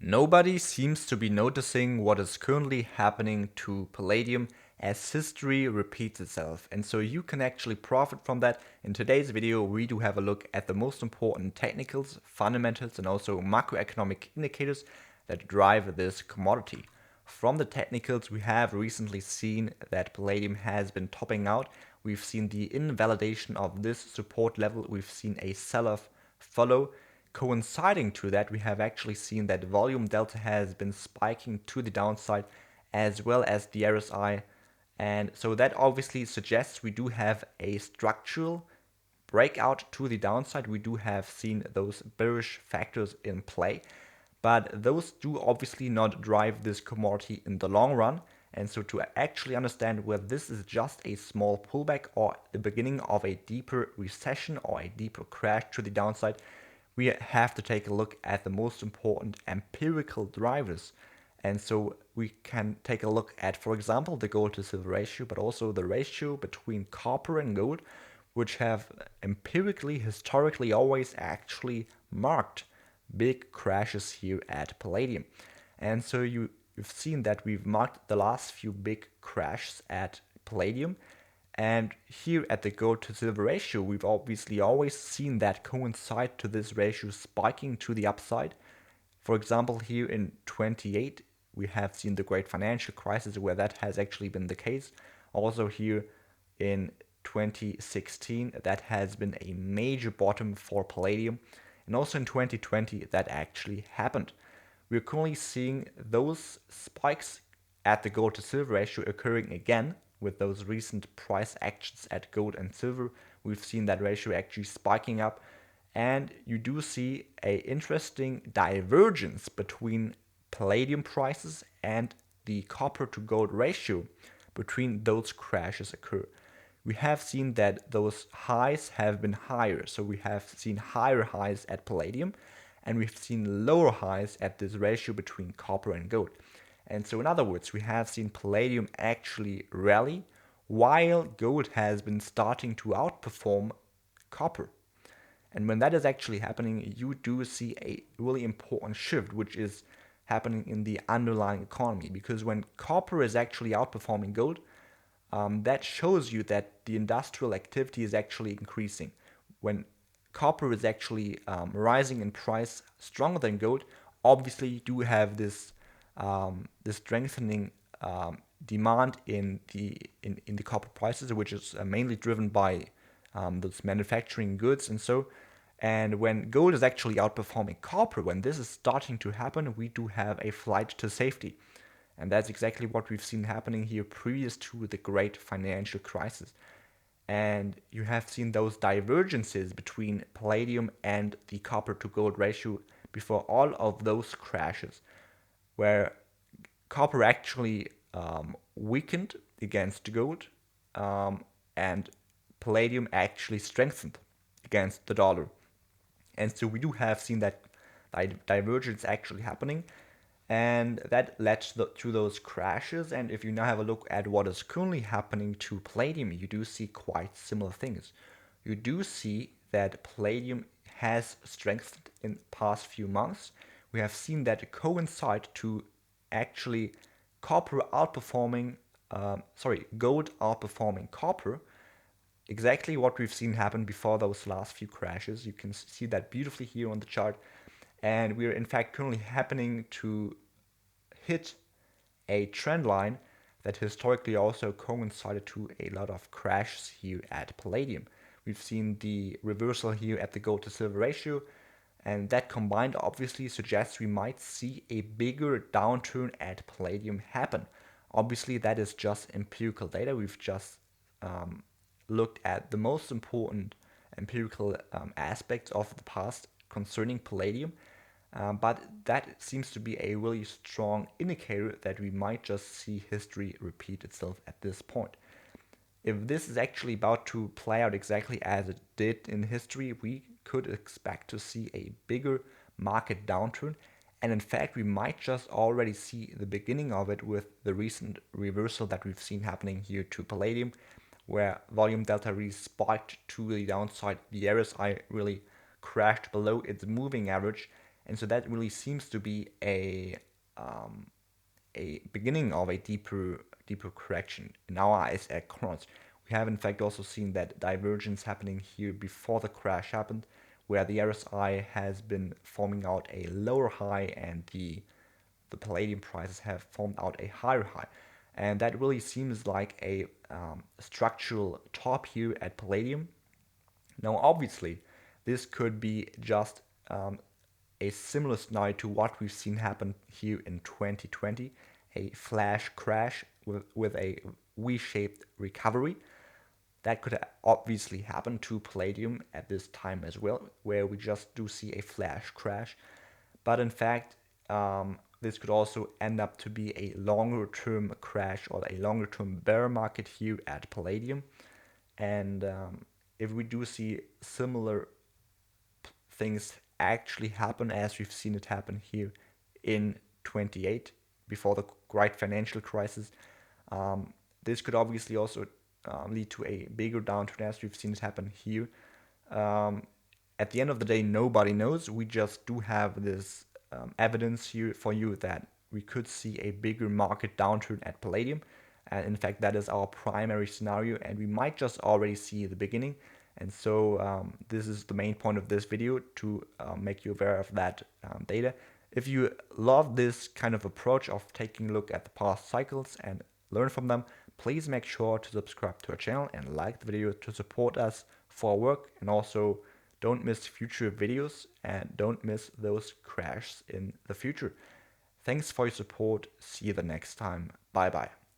Nobody seems to be noticing what is currently happening to Palladium as history repeats itself, and so you can actually profit from that. In today's video, we do have a look at the most important technicals, fundamentals, and also macroeconomic indicators that drive this commodity. From the technicals, we have recently seen that Palladium has been topping out. We've seen the invalidation of this support level. We've seen a sell-off follow. Coinciding to that, we have actually seen that volume delta has been spiking to the downside as well as the RSI. And so that obviously suggests we do have a structural breakout to the downside. We do have seen those bearish factors in play, but those do obviously not drive this commodity in the long run. And so to actually understand whether this is just a small pullback or the beginning of a deeper recession or a deeper crash to the downside, we have to take a look at the most important empirical drivers. And so we can take a look at, for example, the gold to silver ratio, but also the ratio between copper and gold, which have empirically, historically always actually marked big crashes here at Palladium. And so you've seen that we've marked the last few big crashes at Palladium. And here at the gold to silver ratio, we've obviously always seen that coincide to this ratio spiking to the upside. For example, here in 28, we have seen the great financial crisis where that has actually been the case. Also here in 2016, that has been a major bottom for Palladium. And also in 2020, that actually happened. We're currently seeing those spikes at the gold to silver ratio occurring again with those recent price actions at gold and silver. We've seen that ratio actually spiking up, and you do see a interesting divergence between Palladium prices and the copper to gold ratio between those crashes occur. We have seen that those highs have been higher, so we have seen higher highs at Palladium, and we've seen lower highs at this ratio between copper and gold. And so in other words, we have seen Palladium actually rally while gold has been starting to outperform copper. And when that is actually happening, you do see a really important shift, which is happening in the underlying economy. Because when copper is actually outperforming gold, that shows you that the industrial activity is actually increasing. When copper is actually rising in price stronger than gold, obviously you do have this strengthening demand in the copper prices, which is mainly driven by those manufacturing goods and so. And when gold is actually outperforming copper, when this is starting to happen, we do have a flight to safety. And that's exactly what we've seen happening here previous to the great financial crisis. And you have seen those divergences between Palladium and the copper to gold ratio before all of those crashes, where copper actually weakened against gold, and Palladium actually strengthened against the dollar. And so we do have seen that divergence actually happening, and that led to those crashes. And if you now have a look at what is currently happening to Palladium, you do see quite similar things. You do see that Palladium has strengthened in the past few months. We have seen that coincide to actually gold outperforming copper. Exactly what we've seen happen before those last few crashes. You can see that beautifully here on the chart. And we're in fact currently happening to hit a trend line that historically also coincided to a lot of crashes here at Palladium. We've seen the reversal here at the gold to silver ratio, and that combined obviously suggests we might see a bigger downturn at Palladium happen. Obviously, that is just empirical data. We've just looked at the most important empirical aspects of the past concerning Palladium. But that seems to be a really strong indicator that we might just see history repeat itself at this point. If this is actually about to play out exactly as it did in history, we could expect to see a bigger market downturn. And in fact, we might just already see the beginning of it with the recent reversal that we've seen happening here to Palladium, where volume delta really spiked to the downside. The RSI really crashed below its moving average. And so that really seems to be a beginning of a deeper correction in our eyes at Kronos. We have in fact also seen that divergence happening here before the crash happened, where the RSI has been forming out a lower high and the palladium prices have formed out a higher high. And that really seems like a structural top here at palladium. Now, obviously, this could be just a similar scenario to what we've seen happen here in 2020, a flash crash with a V-shaped recovery. That could obviously happen to Palladium at this time as well, where we just do see a flash crash. But in fact, this could also end up to be a longer term crash or a longer term bear market here at Palladium. And if we do see similar things actually happen as we've seen it happen here in 28 before the great financial crisis, this could obviously also lead to a bigger downturn as we've seen it happen here. At the end of the day, nobody knows. We just do have this evidence here for you that we could see a bigger market downturn at Palladium. And in fact, that is our primary scenario, and we might just already see the beginning. And so this is the main point of this video, to make you aware of that data. If you love this kind of approach of taking a look at the past cycles and learn from them, please make sure to subscribe to our channel and like the video to support us for our work. And also don't miss future videos and don't miss those crashes in the future. Thanks for your support. See you the next time. Bye bye.